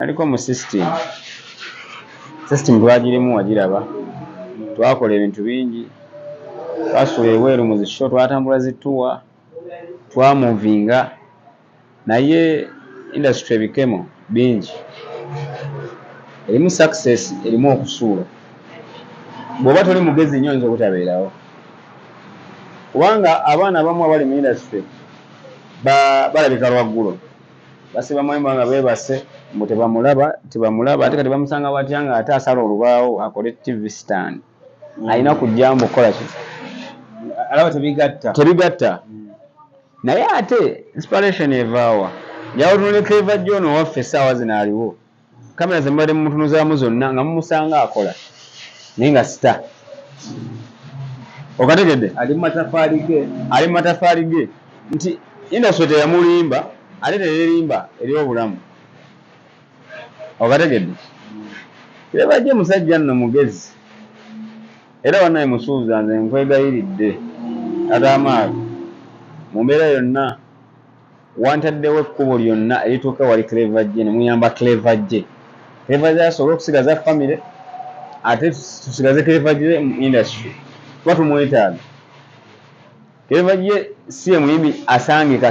aliko mu system twagirimu wagiraba twakola ebintu bingi twasuula ebweru mu zisho twatambula zituwa twamuvinga naye industry ebikemo bingi erimu success erimu okusuula bw'oba toli mugezi nnyo oyinza obutabeerawo kubanga abaana abamu abali mu industry balabika lwaggulo basiba mwemba nga beebase mbu tebamulaba ate kati bamusanga batya nga ate asala olubaawo akole TV stand alina kujja mbu kukola ki alaba tebigatta naye ate inspiration evaawa njawutunule Clever John owaffe essaawa zino aliwo kamera ze mbadde mumutunuzaamu zonna nga mumusanga akola naye nga sita okategedde ali mu matafaali ge nti industry teyamulimba ate teyerimba eri obulamu okategedde Clever John musajja nno mugezi era wannaye musuuza nze nkwegayiridde ate amaalo mu mbeera yonna wantaddewo ekkubo lyonna erituuka wali Clever John ne muyamba Clever John asobole okusigaza famire ate tusigaze Clever John mu industry kuba tumwetaaga. Clever John si ye muyimbi asangibwa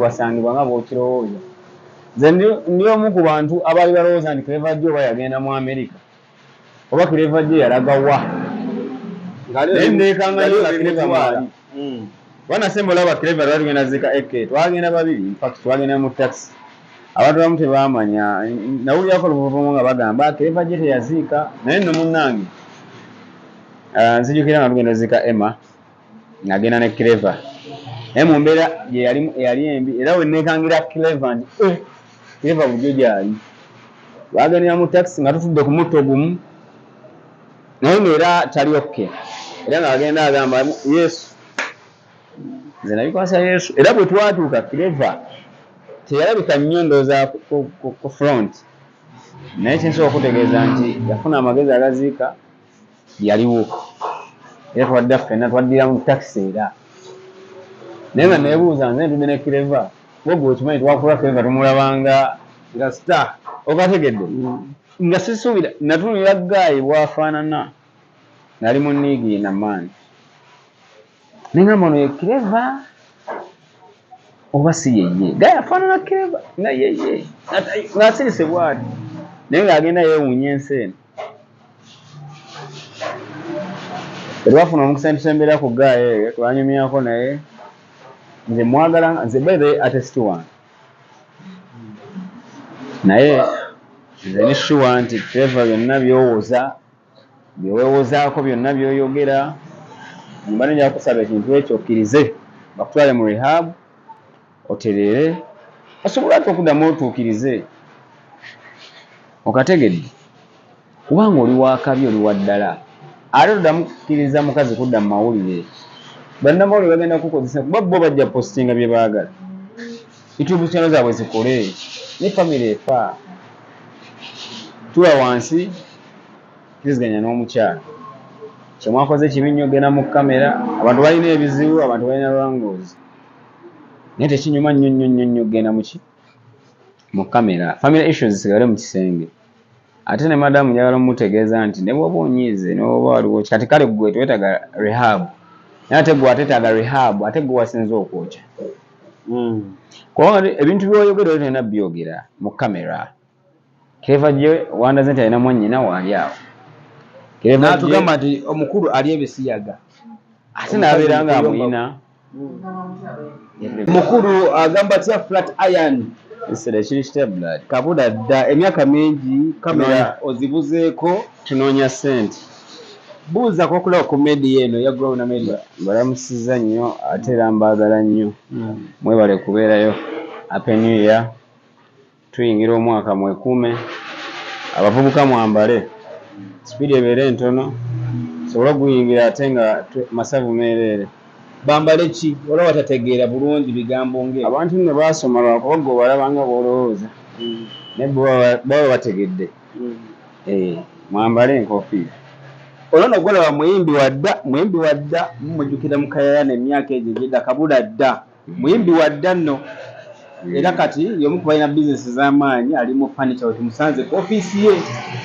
asangibwa nga bw'okirowooza. Nze ndi omu ku bantu abaali balowooza nti Clever John oba yagenda mu America oba Clever John yalaga wa naye ndeekangayo nga Clever mwali wanasemba olaba Clever twagenda zika AK twagenda babiri in fact twagenda mu taxi abantu bamu tebaamanya nawulirako luvuvumu nga bagamba Clever John teyaziika naye nno munnange nzijukira nga tugenda zika Emma ng'agenda ne Clever naye mu mbeera yali embi era we neekangira Clever nti Clever bulijjo gyali twagendera mu taxi nga tutudde ku mutto gumu naye ng'era tali okke era ng'agenda agamba Yesu nze nabikwasa Yesu era bwe twatuuka Clever teyalabika nnyo ndowooza ku front naye kyensobola okutegeeza nti yafuna amagezi agaziika yaliwo era twadda ffenna twaddira mu taxi era naye nga neebuuza nze ntudde ne Clever gwe okimanyi twakula Clever tumulabanga nga star okategedde nga sisuubira natunulira Gaayi bw'afaanana ng'ali mu Niigi namaani nengamba ono ye Clever oba si yeye Gaayi afaanana Clever nga yeye ng'asirise bw'ati naye ng'agenda yeewuunya ensi eno tetwafuna omukisa ntusemberera ku Gaayi eyo twanyumyako naye nze mwagala nze bebe ate situwange naye nze ni sure nti Clever byonna by'owoza byeweewozaako byonna by'oyogera mba nja kusaba ekintu ekyo okkirize bakutwale mu rehab otereere osobola ate okuddamu otuukirize okategedde kubanga oli wakabi oli waddala ate toddamu kukkiriza mukazi kudda mu mawulire bannamawulire bagenda kukozesa kuba bo bajja postinga bye baagala YouTube channel zaabwe zikole ne family efa tuwa wansi kiriziganya n'omukyala kyemwakoze kibi nnyo genda mu kamera abantu balina ebizibu abantu balina lwangozi naye tekinyuma nnyo genda mu kamera family issues zisigale mu kisenge ate ne madamu njagala mmutegeeza nti ne bw'oba onyiize ne bw'oba waliwo kati kale gwe twetaaga rehab naye ate gwe ateetaaga rehab ate gwe wasinza okwokya kubanga ebintu by'oyogera oli tolina byogera mu kamera Clever John wandaze nti alina mwannyina waali awo n'atugamba nti omukulu ali ebisiyaga ate n'abeera nga amuyina omukulu agamba tya flat iron esera kiri kitabulad kabuda dda emyaka mingi kamera ozibuzeeko tunoonya ssente buuza kokulaba ku media eno ya Grown Media balamusizza nnyo ate era mbaagala nnyo mwebale kubeerayo Happy New Year tuyingira omwaka mwekuume abavubuka mwambale sipiidi ebeere ntono sobola okuyingira ate nga masavu meereere bambale ki olaba batategeera bulungi bigambo ng'ebyo abantu nno baasoma lwakuba gwe obalaba nga bw'olowooza naye baba bategedde mwambale enkofiira olona gwalaba muyimbi wadda mumujjukira mu Kayana emyaka egyo egyedda kabula dda muyimbi wadda nno era kati y'omu ku balina bizinesi z'amaanyi ali mu furniture we tumusanze ku ofiisi ye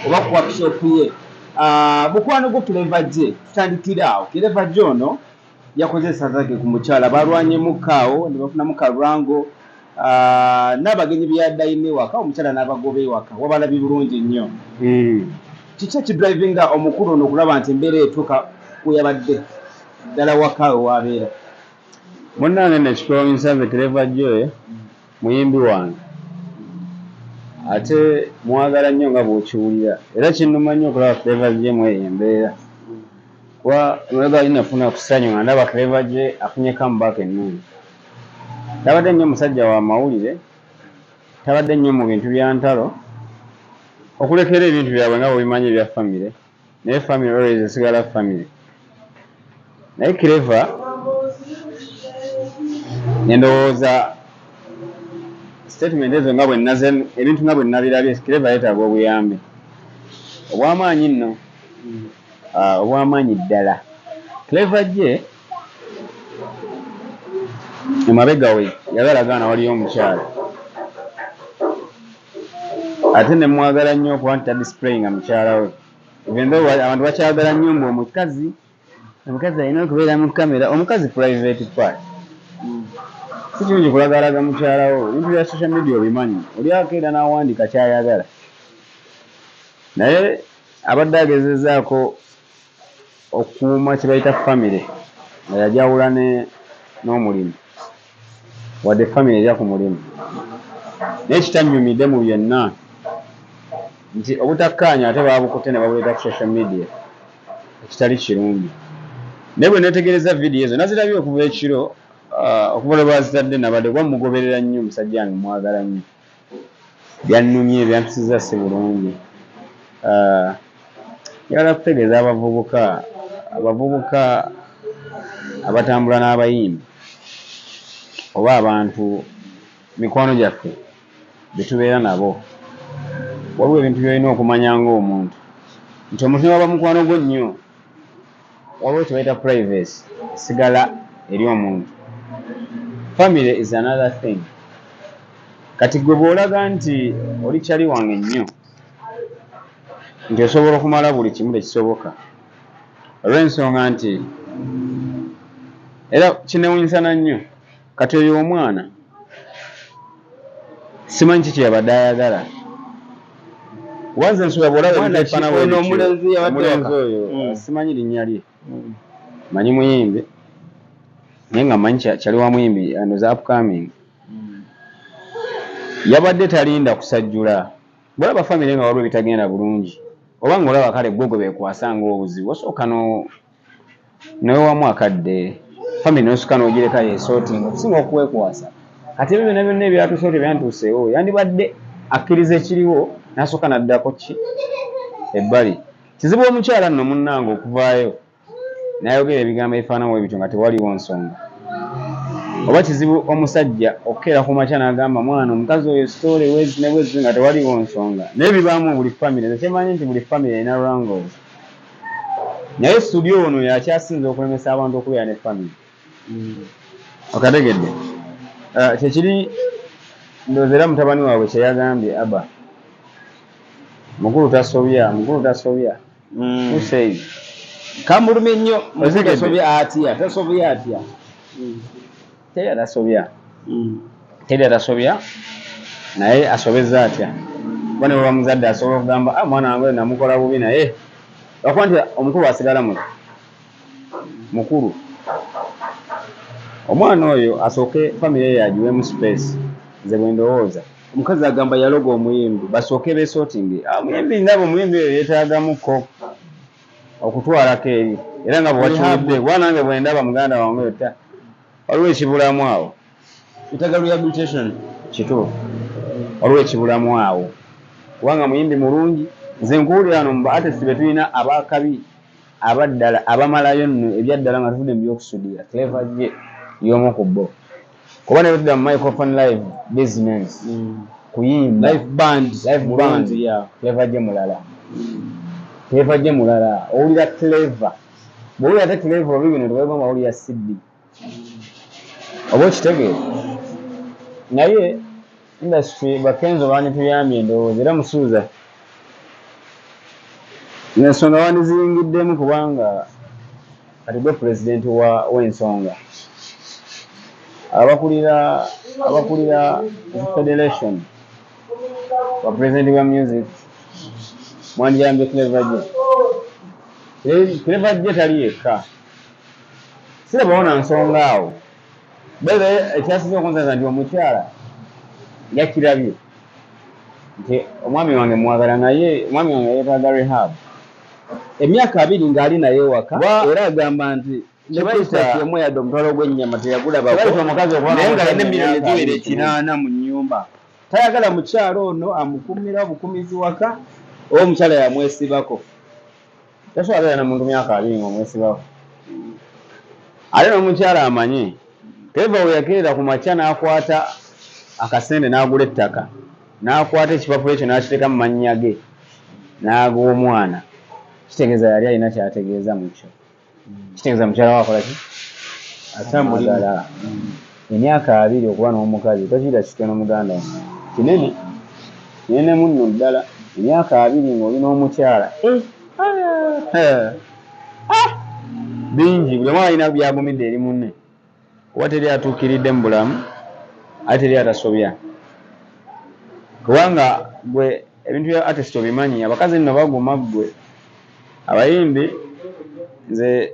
oba ku workshop ye. Mukwano gwo Clever J tutandikira awo. Clever J ono yakoze essaza ke ku mukyala balwanyemu kaawo ne bafunamu kalwango n'abagenyi byaddayo ewaka omukyala n'abagoba ewaka wabalabye bulungi nnyo. Kiki ekidrivinga omukulu ono okulaba nti embeera etuuka weyabadde ddala waka we waabeera? Munnange nekikoomisa nze Clever J muyimbi wange ate mwagala nnyo nga bw'okiwulira era kinnuma nnyo okulaba Clever J mweyo embeera kuba emabega ali nafuna kusanyu nga ndaba Clever J afunye comeback ennungi. Tabadde nnyo musajja wa mawulire, tabadde nnyo mu bintu bya ntalo okulekera ebintu byabwe nga bwebimanyi ebya famire, naye famire always esigala famire. Naye Clever ndowooza statement ezo nga ebintu nga bwe nabirabye Clever yeetaaga obuyambi obw'amaanyi nno, obw'amaanyi ddala. Clever J emabega we yagalagaana waliyo omukyala ate ne mwagala nnyo okuba nti tadisplayinga mukyala we, even though abantu bakyagala nnyo mbu omukazi alina okubeera mu kamera, omukazi private part. Si kirungi kulagalaga mukyala wo, ebintu bya social media obimanyi, oli akeera n'awandiika kyayagala. Naye abadde agezezaako okukuuma kye bayita famire nga yajawula n'omulimu wadde famire erya ku mulimu. Naye kitanyumidde mu byonna nti obutakkaanya ate babukutte ne babuleeta ku social media ekitali kirungi. Naye bwe neetegereza vidiyo ezo nazirabye okuva ekiro okuva lwe bazitadde nabadde kuba mugoberera nnyo omusajja wange mwagala nnyo. Byannumye byantusiza si bulungi. Njagala kutegeeza abavubuka abatambula n'abayimbi oba abantu mikwano gyaffe betubeera nabo, waliwo ebintu byolina okumanya ng'omuntu nti omuntu ne waba mukwano gwo nnyo waliwo kyebayita privacy esigala eri omuntu. Family is another thing. Kati gwe bw'olaga nti oli kyali wange nnyo nti osobola okumala buli kimu tekisoboka olw'ensonga nti era kinewunyisana nnyo kati oyo omwana simanyi kiki yabadde ayagala. Wanze nsuula bw'olaba omulenzi oyo simanyi linnya lye, manyi muyimbi naye nga manyi kyali wa muyimbi ndoza upcoming. Yabadde talinda kusajjula, bw'olaba famire nga waliwo bitagenda bulungi oba ng'olaba kale gwe beekwasa ng'obuzibu osooka newewamu akadde famire n'osooka n'ogireka yeesootinga okusinga okwekwasa. Kati ebyo byonna byonna ebyatuusewo tebyantuuseewo yandibadde akkiriza ekiriwo n'asooka n'addako ebbali. Kizibu omukyala nno munnange okuvaayo n'ayogera ebigambo ebifaanamu bwe bityo nga tewaliwo nsonga, oba kizibu omusajja okukeera ku makya n'agamba mwana omukazi oyo sitoole wezi ne bwezi nga tewaliwo nsonga. Naye bibaamu buli famire, kyemanyi nti buli famire erina wrangles. Naye studio ono yakyasinze okulemesa abantu okubeera ne famire. Okategedde kyekiri ndowooza era mutabani waabwe kye yagambye aba mukulu tasobya usaid Kamulume nnyo tasobya atya teri atasobya naye asobeza atya kuba ne baba muzadde asobola okugamba mwana wange namukola bubi naye lwakuba nti omukulu asigala mukulu. Omwana oyo asooke famire ye agiwemu space. Nze bwe ndowooza omukazi agamba yaloga omuyimbi basooke beesootinge omuyimbi ndaba omuyimbi oyo yeetaagamuko okutwalako eri era nga bwewakiwudde kuba nange bwe ndaba muganda wange yota waliwo ekibulamu awo etaga rehabilitation kituufu waliwo ekibulamu awo kubanga muyimbi mulungi. Nze nkuwulira wano mu artist be tulina abakabi abaddala abamalayo nno ebyaddala nga tuvudde mu by'okusudira Clever J y'omu ku bo kuba ne tudda mu microphone live business kuyimba live band Clever J mulala owulira Clever bw'owulira ate Clever oba bino tewagamba owulira CD oba okitegeera. Naye industry bakenzo banituyambye endowooza era musuuza n'ensonga wanizingiddemu kubanga kati gwe pulezidenti w'ensonga abakulira federation wa pulezidenti wa music mwandiyambye Clever J tali yekka sirabawo na nsonga awo bebe ekyasize okunzaza nti omukyala yakirabye nti omwami wange mwagala naye omwami wange yeetaaga rehab emyaka 2 ng'ali naye waka era agamba nti nebayita yadde omutwalo gw'ennyama teyagulabako naye nga alina emiliyoni ziwera 8 mu nnyumba tayagala mukyalo ono amukumira bukumizi waka oba omukyala yamwesibako tasobola na muntu myaka 20 ng'omwesibako ate n'omukyala amanyi Clever we yakeerera ku makya n'akwata akasende n'agula ettaka n'akwata ekipapula ekyo n'akiteeka mu mannya ge n'ag'omwana kitegeeza yali alina kyategeeza mu kyo kitegeeza mukyala wakola ki atambulira emyaka 2 okuba n'omukazi tokiira kitono muganda kinene munno ddala emyaka 2 ng'oli n'omukyala bingi buli omu alina byagumidde eri munne kuba teri atuukiridde mu bulamu ate teri atasobya kubanga gwe ebintu bya artist obimanyi abakazi nno baguma gwe abayimbi nze